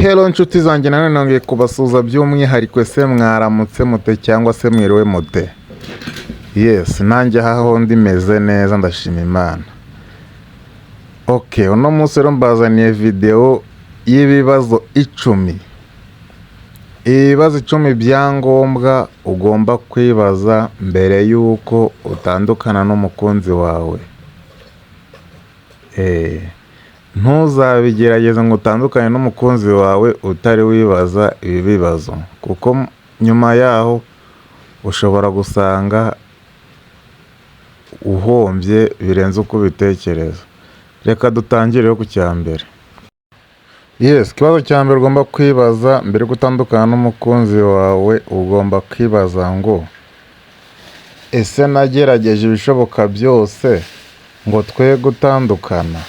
Hello nshuti zanjye, nanone nongeye kubasuhuza by'umwihariko. Ese mwaramutse mute cyangwa se mwiriwe mute? Yes, nanjye aho ndi meze neza, ndashima Imana. Uno munsi rero mbazaniye video y'ibibazo 10. Ibibazo 10 byangombwa ugomba kwibaza mbere y'uko utandukana n'umukunzi wawe. Ntuzabigerageze ngo utandukane n'umukunzi wawe utari wibaza ibi bibazo, kuko nyuma yaho ushobora gusanga uhombye birenze uko ubitekereza. Reka dutangire ku cya mbere. Ikibazo cya mbere ugomba kwibaza mbere yo gutandukana n'umukunzi wawe, ugomba kwibaza ngo ese nagerageje ibishoboka byose ngo twe gutandukana?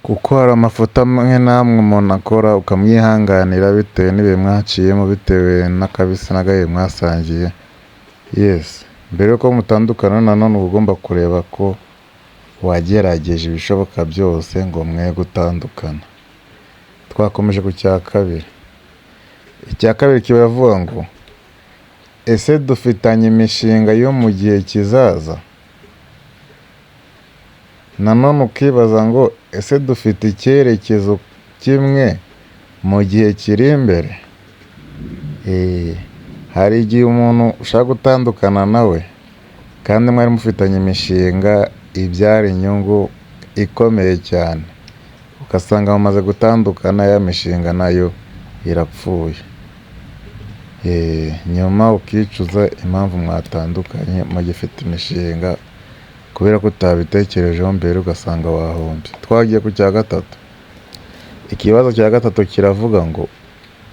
Kuko hari amafoto amwe n'amwe umuntu akora ukamwihanganira bitewe n'ibihe mwaciyemo, bitewe n'akabisi n'agahiye mwasangiye. Mbere yuko mutandukana nanone uba ugomba kureba ko wagerageje ibishoboka byose ngo mwe gutandukana. Twakomeje ku cya kabiri. Icya kabiri kiravuga ngo ese dufitanye imishinga yo mu gihe kizaza? Nanone ukibaza ngo ese dufite icyerekezo kimwe mu gihe kiri imbere? Hari igihe umuntu ushaka gutandukana nawe kandi mwari mufitanye imishinga ibyara inyungu ikomeye cyane, ugasanga mumaze gutandukana, ya mishinga nayo irapfuye. Nyuma ukicuza impamvu mwatandukanye mugifite imishinga, kubera ko utabitekerejeho mbere ugasanga wahombye. Twagiye ku cya gatatu. Ikibazo cya gatatu kiravuga ngo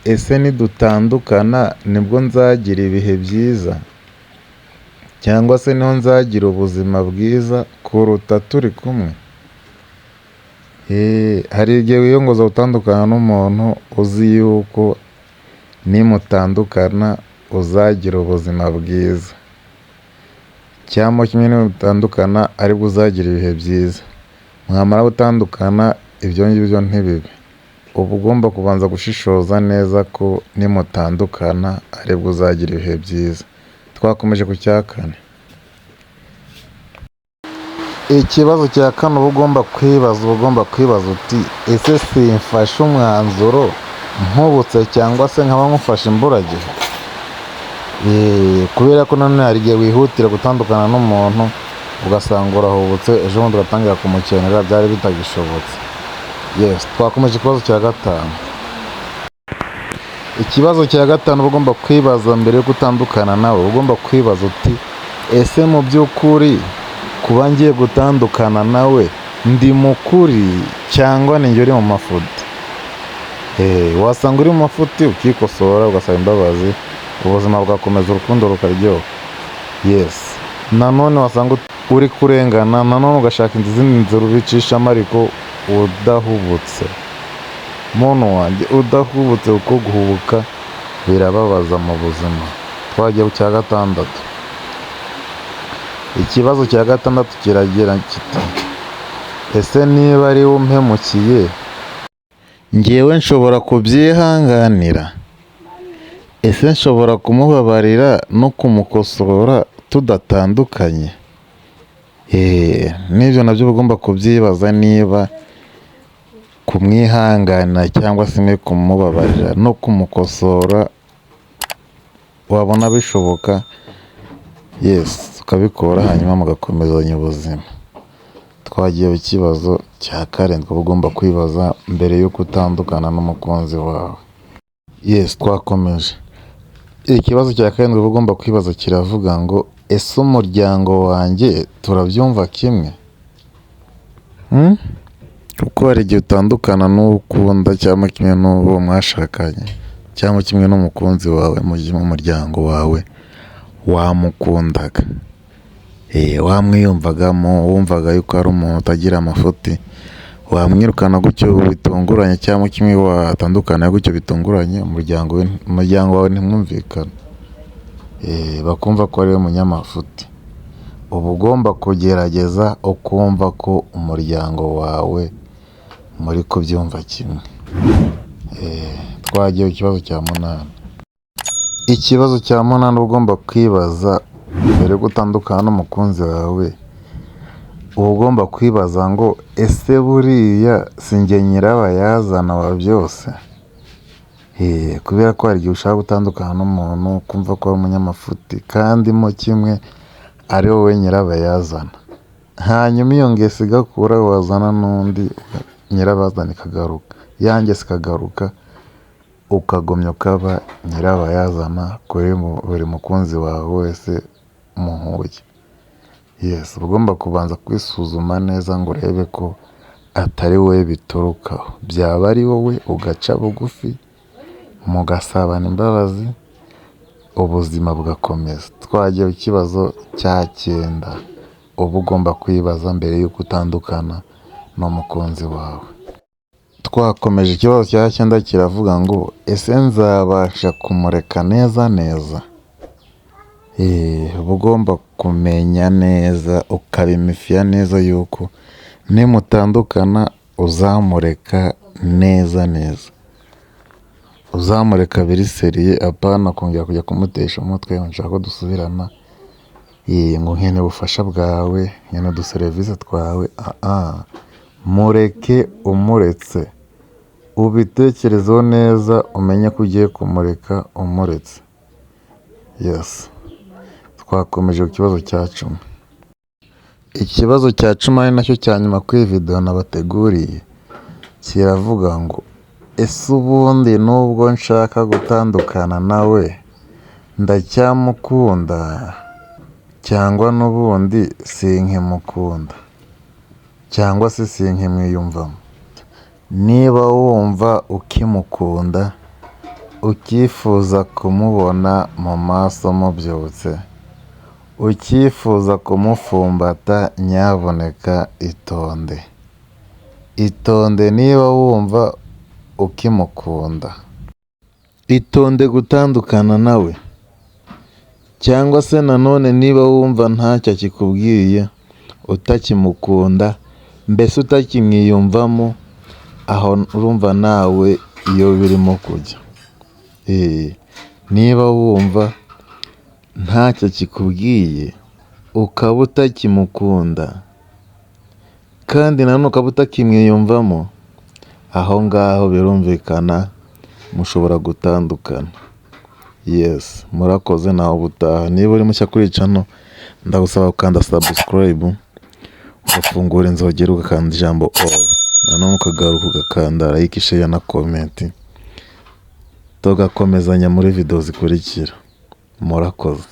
ese nidutandukana nibwo nzagira ibihe byiza, cyangwa se niho nzagira ubuzima bwiza kuruta turi kumwe? Hari igihe wiyongoza gutandukana n'umuntu uzi yuko nimutandukana uzagira ubuzima bwiza, cyangwa kimwe nimutandukana aribwo uzagira ibihe byiza. Mwamara gutandukana ibyo ngibyo ntibibe. Uba ugomba kubanza gushishoza neza ko nimutandukana aribwo uzagira ibihe byiza. Twakomeje ku cya kane. Ikibazo cya kane uba ugomba kwibaza uti ese simfashe umwanzuro nkubutse cyangwa se nkaba nkufashe imburagihe? Kubera ko nanone hari igihe wihutira gutandukana n'umuntu ugasanga urahubutse, ejo bundi ugatangira kumukenera byari bitagishobotse. Twakomeje ikibazo cya gatanu. Ikibazo cya gatanu uba ugomba kwibaza mbere yo gutandukana nawe, ugomba kwibaza uti ese mu by'ukuri kuba ngiye gutandukana nawe ndi mukuri cyangwa ni njye uri mu mafuti? Wasanga uri mu mafuti ukikosora ugasaba imbabazi, ubuzima bwakomeza, urukundo rukaryoha. Nanone wasanga uri kurengana, nanone ugashaka izindi nzira ubicishamo ariko udahubutse. Muntu wanjye, udahubutse kuko guhubuka birababaza mu buzima. Twagiye ku cya gatandatu. Ikibazo cya gatandatu kiragira kiti ese niba ari we umpemukiye njyewe nshobora kubyihanganira? Ese nshobora kumubabarira no kumukosora tudatandukanye? N'ibyo nabyo ugomba kubyibaza, niba kumwihanganira cyangwa se no kumubabarira no kumukosora wabona bishoboka. Ukabikora hanyuma mugakomezanya ubuzima. Twagiye ku kibazo cya karindwi uba ugomba kwibaza mbere y'uko utandukana n'umukunzi wawe. Twakomeje. Ikibazo cya karindwi uba ugomba kwibaza kiravuga ngo ese umuryango wanjye turabyumva kimwe? Kuko hari igihe utandukana n'uwo ukunda cyangwa kimwe n'uwo mwashakanye, cyangwa kimwe n'umukunzi wawe mu gihe mu muryango wawe wamukundaga, wamwiyumvagamo, wumvaga yuko ari umuntu utagira amafuti, wamwirukana gutyo bitunguranye, cyangwa kimwe watandukana gutyo bitunguranye, umuryango wawe ntimwumvikana, bakumva ko ari we munyamafuti. Uba ugomba kugerageza ukumva ko umuryango wawe muri kubyumva kimwe. Twagiye ku kibazo cya munani. Ikibazo cya munani ugomba kwibaza mbere yo gutandukana n'umukunzi wawe, uba ugomba kwibaza ngo ese buriya si njye nyirabayazana wa byose? Kubera ko hari igihe ushaka gutandukana n'umuntu kumva ko ari umunyamafuti kandi mo kimwe ari wowe nyirabayazana, hanyuma iyo ngeso igakura wazana n'undi nyirabayazana ikagaruka, ya ngeso ikagaruka ukagumya ukaba nyirabayazana kuri buri mukunzi wawe wese muhuye. Uba ugomba kubanza kwisuzuma neza ngo urebe ko atari wowe biturukaho, byaba ari wowe ugaca bugufi mugasabana imbabazi ubuzima bugakomeza. Twagiye ku kibazo cya 9 uba ugomba kwibaza mbere y'uko utandukana n'umukunzi wawe. Twakomeje ikibazo cya 9 kiravuga ngo ese nzabasha kumureka neza neza? Uba ugomba kumenya neza ukabimifiya neza yuko nimutandukana uzamureka neza neza, uzamureka biri seriye, apana kongera kujya kumutesha umutwe ngo nshaka ko dusubirana, ngo nkeneye ubufasha bwawe, nkeneye uduserivisi twawe. Mureke umuretse, ubitekerezeho neza umenye ko ugiye kumureka umuretse. Twakomeje ku kibazo cya 10. Ikibazo cya 10 ari nacyo cya nyuma kuri iyi video nabateguriye, kiravuga ngo ese ubundi nubwo nshaka gutandukana nawe ndacyamukunda cyangwa n'ubundi sinkimukunda cyangwa se sinkimwiyumvamo? Niba wumva ukimukunda, ukifuza kumubona mu maso mubyutse, ukifuza kumufumbata, nyaboneka itonde. Niba wumva ukimukunda, itonde gutandukana nawe. Cyangwa se nanone niba wumva ntacyo kikubwiye, utakimukunda, mbese utakimwiyumvamo, aho urumva nawe iyo birimo kujya. Niba wumva ntacyo kikubwiye ukaba utakimukunda kandi nanone ukaba utakimwiyumvamo, aho ngaho birumvikana mushobora gutandukana. Murakoze, nawe ubutaha. Niba uri mushya kuri channel, ndagusaba gukanda subscribe, ugafungura inzogera, ugakanda ijambo all, nanone ukagaruka ugakanda like, share na comment, tugakomezanya muri video zikurikira. Murakoze.